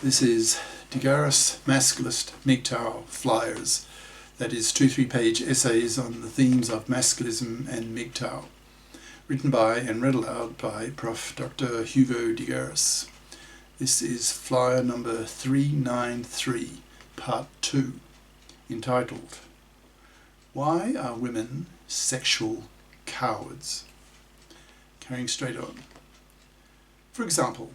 This is GARIS, Masculist, MGTOW flyers. That is 2-3 page essays on the themes of masculism and MGTOW. Written by and read aloud by Prof. Dr. Hugo de Garis. This is flyer number 393, part 2, entitled, Why Are Women Sexual Cowards? Carrying straight on. For example,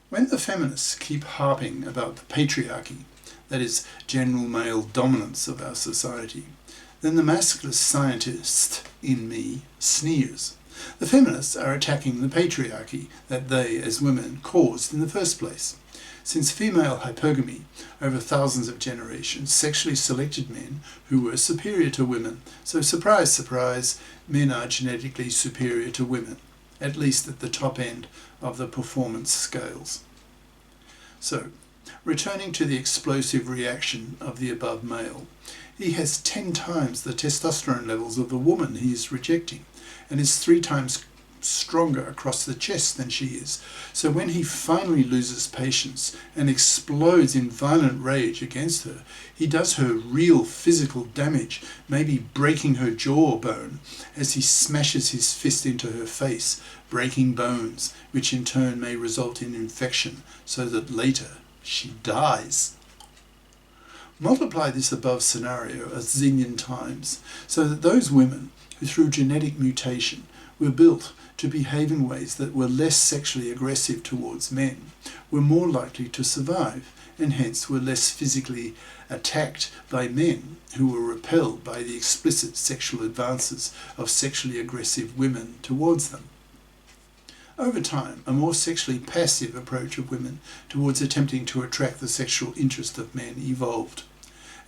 when the feminists keep harping about the patriarchy, that is, general male dominance of our society, then the masculist scientist in me sneers. The feminists are attacking the patriarchy that they, as women, caused in the first place. Since female hypergamy over thousands of generations sexually selected men who were superior to women, so surprise, surprise, men are genetically superior to women, at least at the top end of the performance scales. So, returning to the explosive reaction of the above male, he has 10 times the testosterone levels of the woman he is rejecting, and is 3 times stronger across the chest than she is. So when he finally loses patience and explodes in violent rage against her, he does her real physical damage, maybe breaking her jawbone as he smashes his fist into her face, breaking bones, which in turn may result in infection, so that later she dies. Multiply this above scenario a zillion times, so that those women who through genetic mutation were built to behave in ways that were less sexually aggressive towards men were more likely to survive, and hence were less physically attacked by men who were repelled by the explicit sexual advances of sexually aggressive women towards them. Over time, a more sexually passive approach of women towards attempting to attract the sexual interest of men evolved.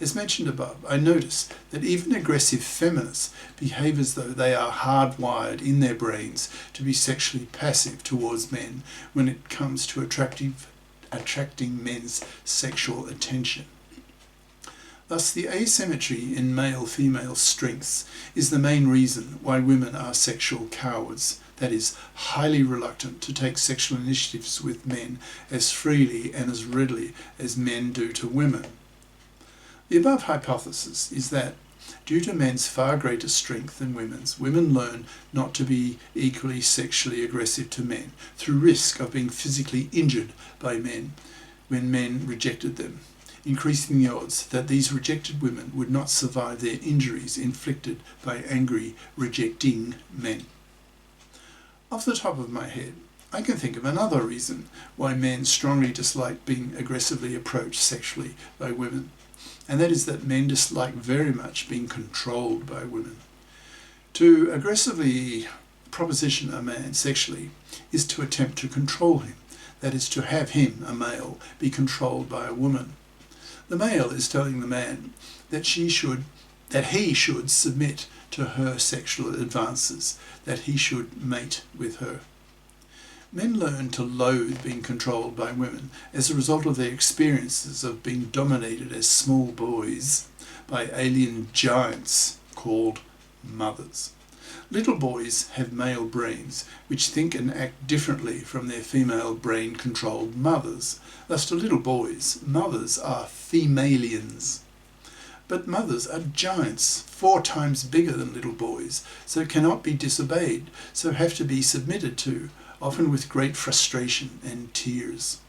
As mentioned above, I notice that even aggressive feminists behave as though they are hardwired in their brains to be sexually passive towards men when it comes to attracting men's sexual attention. Thus, the asymmetry in male-female strengths is the main reason why women are sexual cowards, that is, highly reluctant to take sexual initiatives with men as freely and as readily as men do to women. The above hypothesis is that, due to men's far greater strength than women's, women learn not to be equally sexually aggressive to men, through risk of being physically injured by men when men rejected them, increasing the odds that these rejected women would not survive their injuries inflicted by angry, rejecting men. Off the top of my head, I can think of another reason why men strongly dislike being aggressively approached sexually by women, and that is that men dislike very much being controlled by women. To aggressively proposition a man sexually is to attempt to control him, that is, to have him, a male, be controlled by a woman. The male is telling the man that he should submit to her sexual advances, that he should mate with her. Men learn to loathe being controlled by women as a result of their experiences of being dominated as small boys by alien giants called mothers. Little boys have male brains which think and act differently from their female brain-controlled mothers. Thus to little boys, mothers are femaliens. But mothers are giants, 4 times bigger than little boys, so cannot be disobeyed, so have to be submitted to, often with great frustration and tears.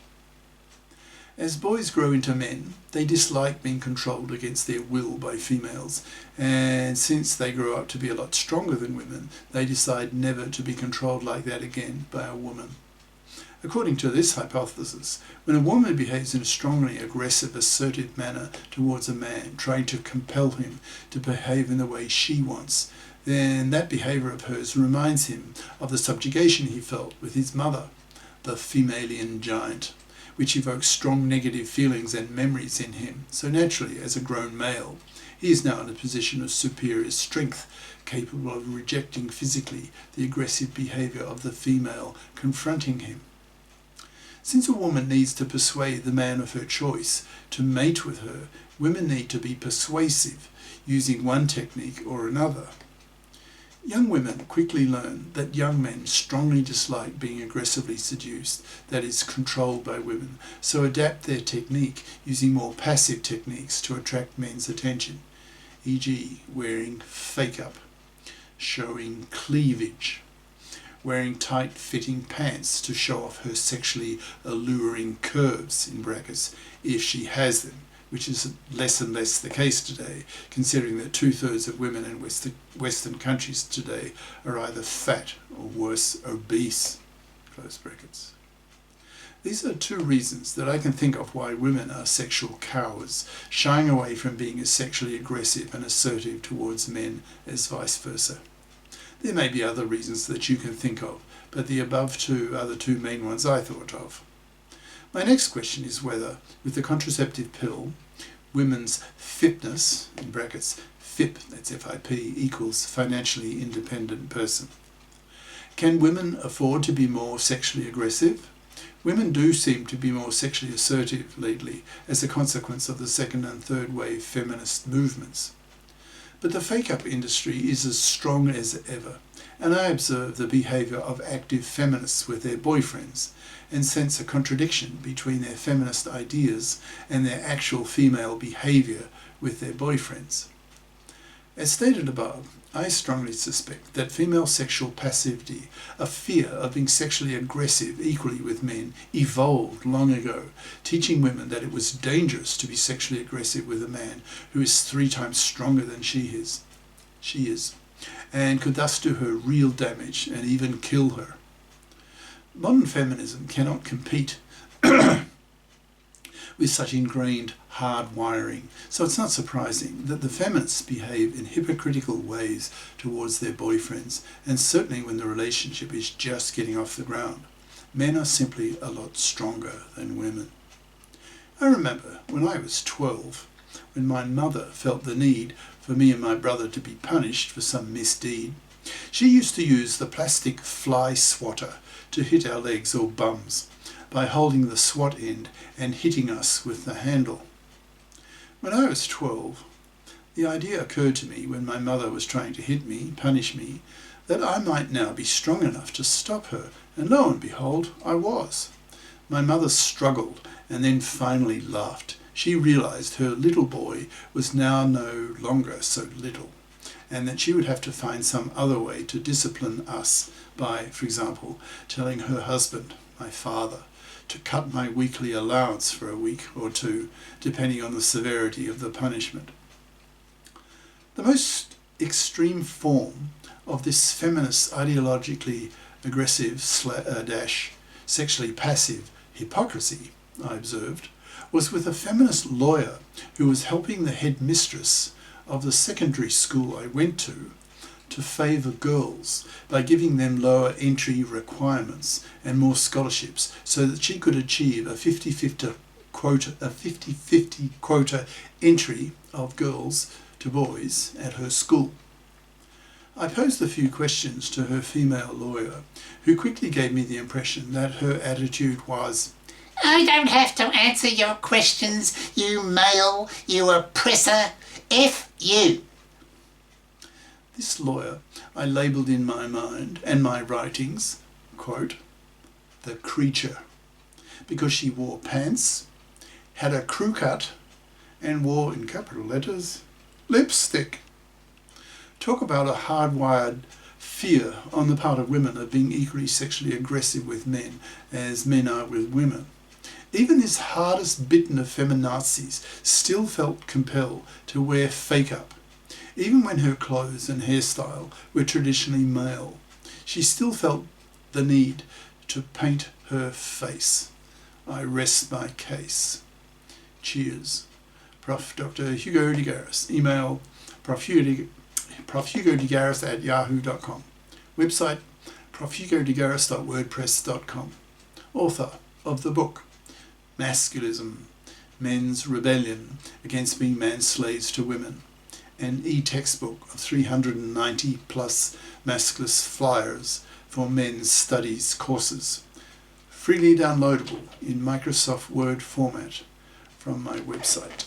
As boys grow into men, they dislike being controlled against their will by females, and since they grow up to be a lot stronger than women, they decide never to be controlled like that again by a woman. According to this hypothesis, when a woman behaves in a strongly aggressive, assertive manner towards a man, trying to compel him to behave in the way she wants, then that behaviour of hers reminds him of the subjugation he felt with his mother, the femalien giant, which evokes strong negative feelings and memories in him. So naturally, as a grown male, he is now in a position of superior strength, capable of rejecting physically the aggressive behaviour of the female confronting him. Since a woman needs to persuade the man of her choice to mate with her, women need to be persuasive, using one technique or another. Young women quickly learn that young men strongly dislike being aggressively seduced, that is, controlled by women, so adapt their technique using more passive techniques to attract men's attention, e.g. wearing fakeup, showing cleavage, wearing tight-fitting pants to show off her sexually alluring curves, in brackets, if she has them, which is less and less the case today, considering that 2/3 of women in Western countries today are either fat or worse, obese, close brackets. These are two reasons that I can think of why women are sexual cowards, shying away from being as sexually aggressive and assertive towards men as vice versa. There may be other reasons that you can think of, but the above two are the two main ones I thought of. My next question is whether, with the contraceptive pill, women's fitness, in brackets, FIP, that's F-I-P, equals financially independent person. Can women afford to be more sexually aggressive? Women do seem to be more sexually assertive lately as a consequence of the second and third wave feminist movements. But the fake-up industry is as strong as ever, and I observe the behaviour of active feminists with their boyfriends and sense a contradiction between their feminist ideas and their actual female behaviour with their boyfriends. As stated above, I strongly suspect that female sexual passivity, a fear of being sexually aggressive equally with men, evolved long ago, teaching women that it was dangerous to be sexually aggressive with a man who is 3 times stronger than she is, and could thus do her real damage and even kill her. Modern feminism cannot compete with such ingrained hard wiring, so it's not surprising that the feminists behave in hypocritical ways towards their boyfriends, and certainly when the relationship is just getting off the ground. Men are simply a lot stronger than women. I remember when I was 12, when my mother felt the need for me and my brother to be punished for some misdeed. She used to use the plastic fly swatter to hit our legs or bums by holding the swat end and hitting us with the handle. When I was 12, the idea occurred to me when my mother was trying to hit me, punish me, that I might now be strong enough to stop her, and lo and behold, I was. My mother struggled and then finally laughed. She realised her little boy was now no longer so little, and that she would have to find some other way to discipline us by, for example, telling her husband, my father, to cut my weekly allowance for a week or two, depending on the severity of the punishment. The most extreme form of this feminist ideologically aggressive sexually passive hypocrisy, I observed, was with a feminist lawyer who was helping the headmistress of the secondary school I went to favour girls by giving them lower entry requirements and more scholarships so that she could achieve a 50-50 quota entry of girls to boys at her school. I posed a few questions to her female lawyer, who quickly gave me the impression that her attitude was, "I don't have to answer your questions, you male, you oppressor. F you." This lawyer I labelled in my mind and my writings, quote, the creature, because she wore pants, had a crew cut, and wore, in capital letters, lipstick. Talk about a hardwired fear on the part of women of being equally sexually aggressive with men as men are with women. Even this hardest bitten of feminazis still felt compelled to wear fakeup. Even when her clothes and hairstyle were traditionally male, she still felt the need to paint her face. I rest my case. Cheers. Prof. Dr. Hugo de Garis. Email profhugodegaris@yahoo.com. Website profhugodegaris.wordpress.com. Author of the book Masculism, Men's Rebellion Against Being Man's Slaves to Women, an e-textbook of 390 plus Masculist flyers for men's studies courses, freely downloadable in Microsoft Word format from my website.